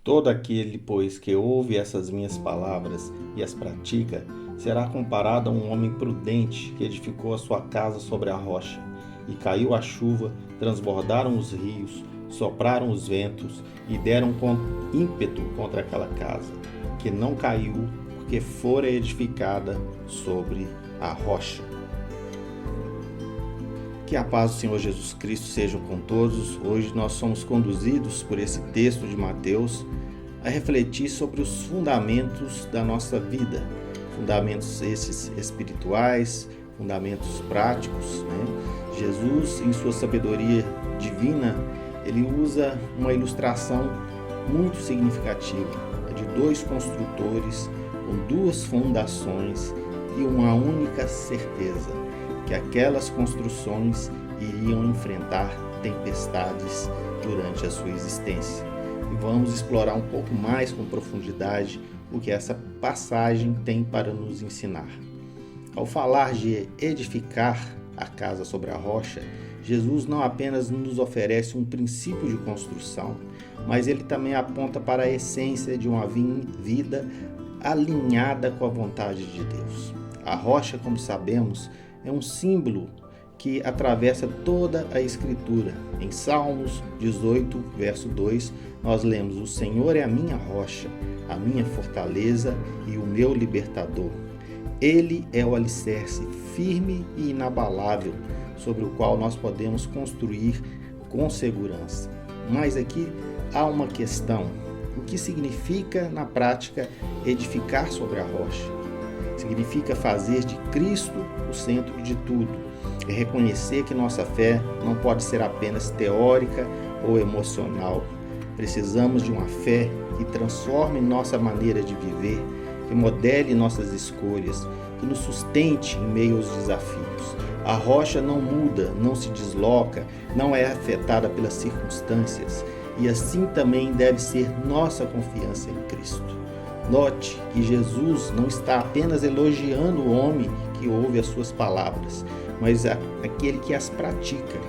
Todo aquele, pois, que ouve essas minhas palavras e as pratica, será comparado a um homem prudente que edificou a sua casa sobre a rocha. E caiu a chuva, transbordaram os rios, sopraram os ventos e deram com ímpeto contra aquela casa, que não caiu, porque fora edificada sobre a rocha. Que a paz do Senhor Jesus Cristo seja com todos. Hoje nós somos conduzidos por esse texto de Mateus a refletir sobre os fundamentos da nossa vida, fundamentos esses espirituais, fundamentos práticos, né? Jesus, em sua sabedoria divina, ele usa uma ilustração muito significativa, de dois construtores com duas fundações e uma única certeza, que aquelas construções iriam enfrentar tempestades durante a sua existência. E vamos explorar um pouco mais com profundidade o que essa passagem tem para nos ensinar. Ao falar de edificar a casa sobre a rocha, Jesus não apenas nos oferece um princípio de construção, mas ele também aponta para a essência de uma vida alinhada com a vontade de Deus. A rocha, como sabemos, é um símbolo que atravessa toda a Escritura. Em Salmos 18, verso 2, nós lemos: O Senhor é a minha rocha, a minha fortaleza e o meu libertador. Ele é o alicerce firme e inabalável sobre o qual nós podemos construir com segurança. Mas aqui há uma questão. O que significa, na prática, edificar sobre a rocha? Significa fazer de Cristo o centro de tudo. É reconhecer que nossa fé não pode ser apenas teórica ou emocional. Precisamos de uma fé que transforme nossa maneira de viver, que modele nossas escolhas, que nos sustente em meio aos desafios. A rocha não muda, não se desloca, não é afetada pelas circunstâncias, e assim também deve ser nossa confiança em Cristo. Note que Jesus não está apenas elogiando o homem que ouve as suas palavras, mas aquele que as pratica.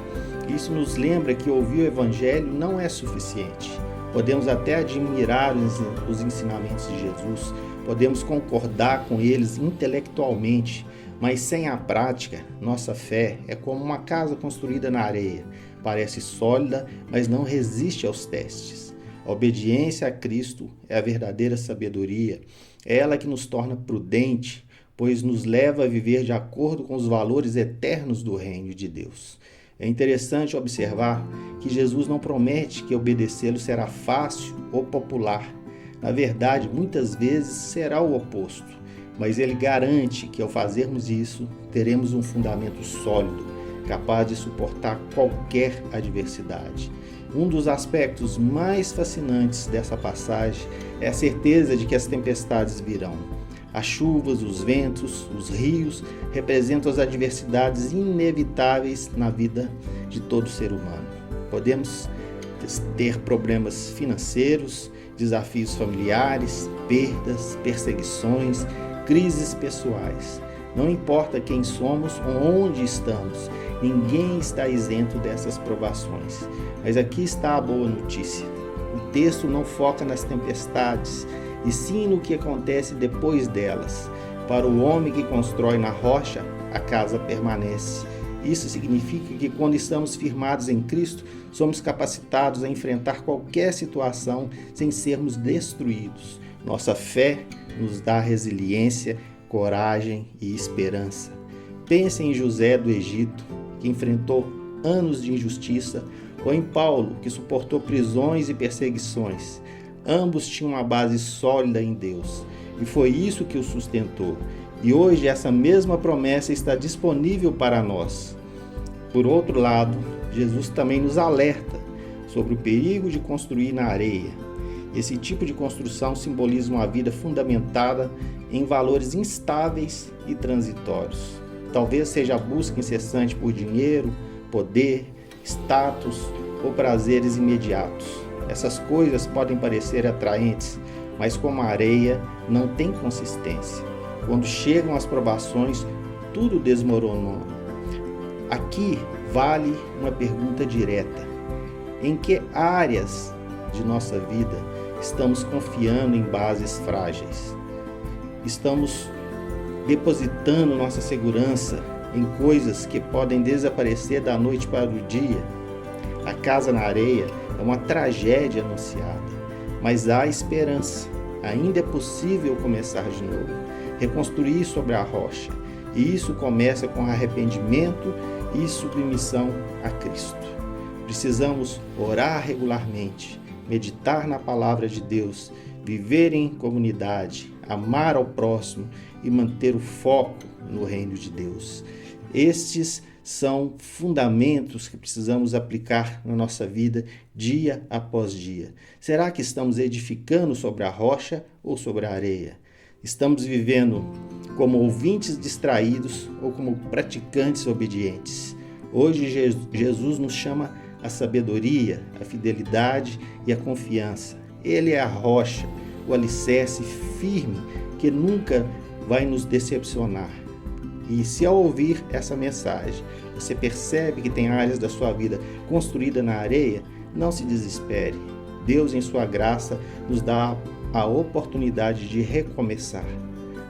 Isso nos lembra que ouvir o Evangelho não é suficiente. Podemos até admirar os ensinamentos de Jesus, podemos concordar com eles intelectualmente, mas sem a prática, nossa fé é como uma casa construída na areia. Parece sólida, mas não resiste aos testes. A obediência a Cristo é a verdadeira sabedoria. É ela que nos torna prudente, pois nos leva a viver de acordo com os valores eternos do reino de Deus. É interessante observar que Jesus não promete que obedecê-lo será fácil ou popular. Na verdade, muitas vezes será o oposto, mas ele garante que ao fazermos isso, teremos um fundamento sólido, capaz de suportar qualquer adversidade. Um dos aspectos mais fascinantes dessa passagem é a certeza de que as tempestades virão. As chuvas, os ventos, os rios representam as adversidades inevitáveis na vida de todo ser humano. Podemos ter problemas financeiros, desafios familiares, perdas, perseguições, crises pessoais. Não importa quem somos ou onde estamos, ninguém está isento dessas provações. Mas aqui está a boa notícia. O texto não foca nas tempestades, e sim no que acontece depois delas. Para o homem que constrói na rocha, a casa permanece. Isso significa que quando estamos firmados em Cristo, somos capacitados a enfrentar qualquer situação sem sermos destruídos. Nossa fé nos dá resiliência, coragem e esperança. Pense em José do Egito, que enfrentou anos de injustiça, ou em Paulo, que suportou prisões e perseguições. Ambos tinham uma base sólida em Deus, e foi isso que o sustentou. E hoje essa mesma promessa está disponível para nós. Por outro lado, Jesus também nos alerta sobre o perigo de construir na areia. Esse tipo de construção simboliza uma vida fundamentada em valores instáveis e transitórios. Talvez seja a busca incessante por dinheiro, poder, status ou prazeres imediatos. Essas coisas podem parecer atraentes, mas como a areia, não tem consistência. Quando chegam as provações, tudo desmoronou. Aqui vale uma pergunta direta: em que áreas de nossa vida, estamos confiando em bases frágeis. Estamos depositando nossa segurança em coisas que podem desaparecer da noite para o dia. A casa na areia é uma tragédia anunciada, mas há esperança. Ainda é possível começar de novo, reconstruir sobre a rocha. E isso começa com arrependimento e submissão a Cristo. Precisamos orar regularmente, meditar na palavra de Deus, viver em comunidade, amar ao próximo e manter o foco no reino de Deus. Estes são fundamentos que precisamos aplicar na nossa vida dia após dia. Será que estamos edificando sobre a rocha ou sobre a areia? Estamos vivendo como ouvintes distraídos ou como praticantes obedientes? Hoje Jesus nos chama a sabedoria, a fidelidade e a confiança. Ele é a rocha, o alicerce firme que nunca vai nos decepcionar. E se ao ouvir essa mensagem, você percebe que tem áreas da sua vida construída na areia, não se desespere. Deus, em sua graça, nos dá a oportunidade de recomeçar.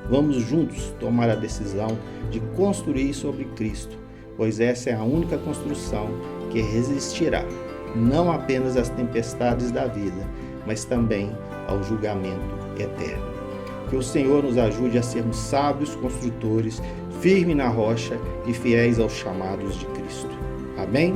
Vamos juntos tomar a decisão de construir sobre Cristo, pois essa é a única construção que resistirá, não apenas às tempestades da vida, mas também ao julgamento eterno. Que o Senhor nos ajude a sermos sábios construtores, firmes na rocha e fiéis aos chamados de Cristo. Amém?